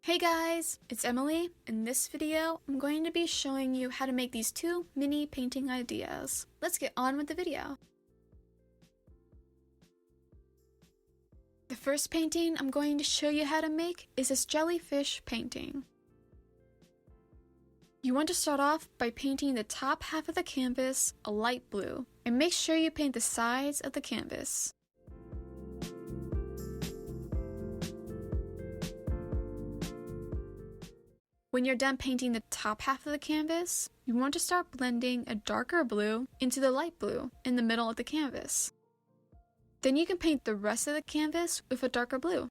Hey guys, it's Emily. In this video, I'm going to be showing you how to make these two mini painting ideas. Let's get on with the video. The first painting I'm going to show you how to make is this jellyfish painting. You want to start off by painting the top half of the canvas a light blue, and make sure you paint the sides of the canvas. When you're done painting the top half of the canvas, you want to start blending a darker blue into the light blue in the middle of the canvas. Then you can paint the rest of the canvas with a darker blue.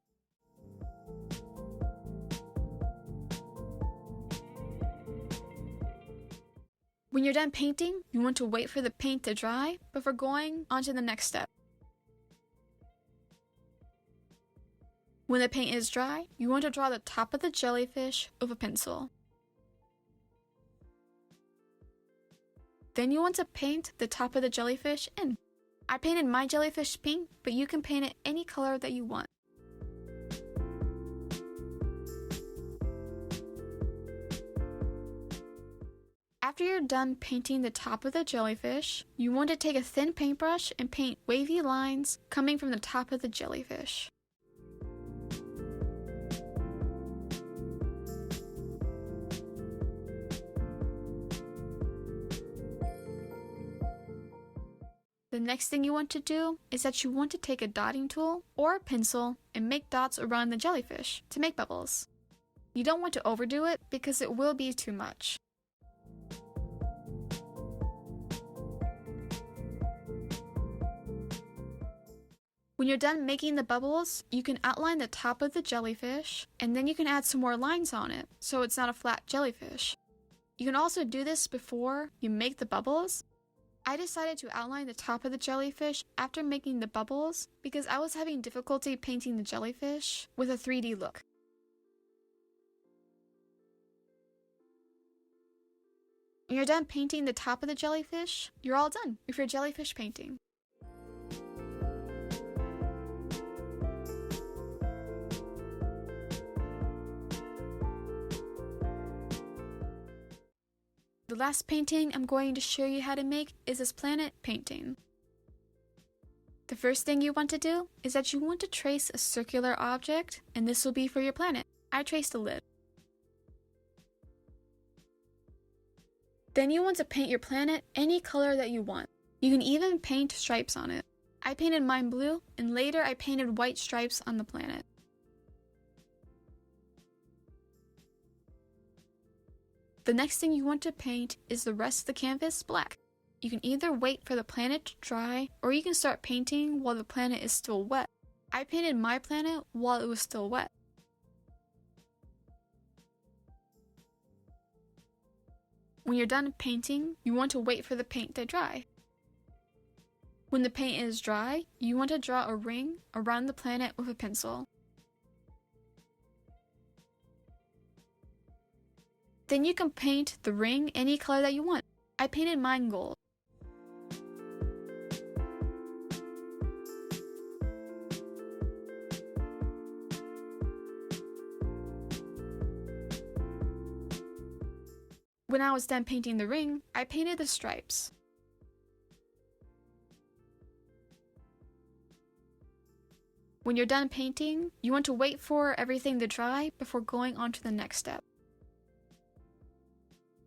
When you're done painting, you want to wait for the paint to dry before going on to the next step. When the paint is dry, you want to draw the top of the jellyfish with a pencil. Then you want to paint the top of the jellyfish in. I painted my jellyfish pink, but you can paint it any color that you want. After you're done painting the top of the jellyfish, you want to take a thin paintbrush and paint wavy lines coming from the top of the jellyfish. The next thing you want to do is that you want to take a dotting tool or a pencil and make dots around the jellyfish to make bubbles. You don't want to overdo it because it will be too much. When you're done making the bubbles, you can outline the top of the jellyfish, and then you can add some more lines on it so it's not a flat jellyfish. You can also do this before you make the bubbles. I decided to outline the top of the jellyfish after making the bubbles because I was having difficulty painting the jellyfish with a 3D look. When you're done painting the top of the jellyfish, you're all done with your jellyfish painting. The last painting I'm going to show you how to make is this planet painting. The first thing you want to do is that you want to trace a circular object, and this will be for your planet. I traced a lid. Then you want to paint your planet any color that you want. You can even paint stripes on it. I painted mine blue, and later I painted white stripes on the planet. The next thing you want to paint is the rest of the canvas black. You can either wait for the planet to dry, or you can start painting while the planet is still wet. I painted my planet while it was still wet. When you're done painting, you want to wait for the paint to dry. When the paint is dry, you want to draw a ring around the planet with a pencil. Then you can paint the ring any color that you want. I painted mine gold. When I was done painting the ring, I painted the stripes. When you're done painting, you want to wait for everything to dry before going on to the next step.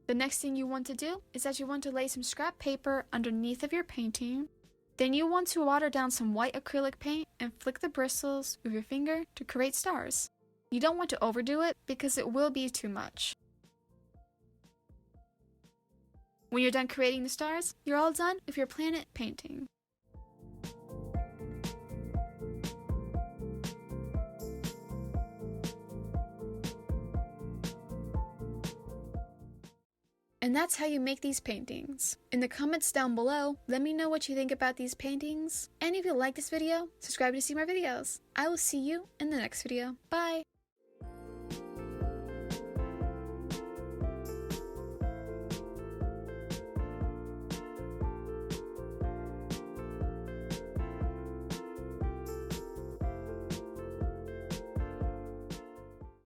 The next thing you want to do is that you want to lay some scrap paper underneath of your painting. Then you want to water down some white acrylic paint and flick the bristles with your finger to create stars. You don't want to overdo it because it will be too much. When you're done creating the stars, you're all done with your planet painting. And that's how you make these paintings. In the comments down below, let me know what you think about these paintings. And if you like this video, subscribe to see more videos. I will see you in the next video. Bye!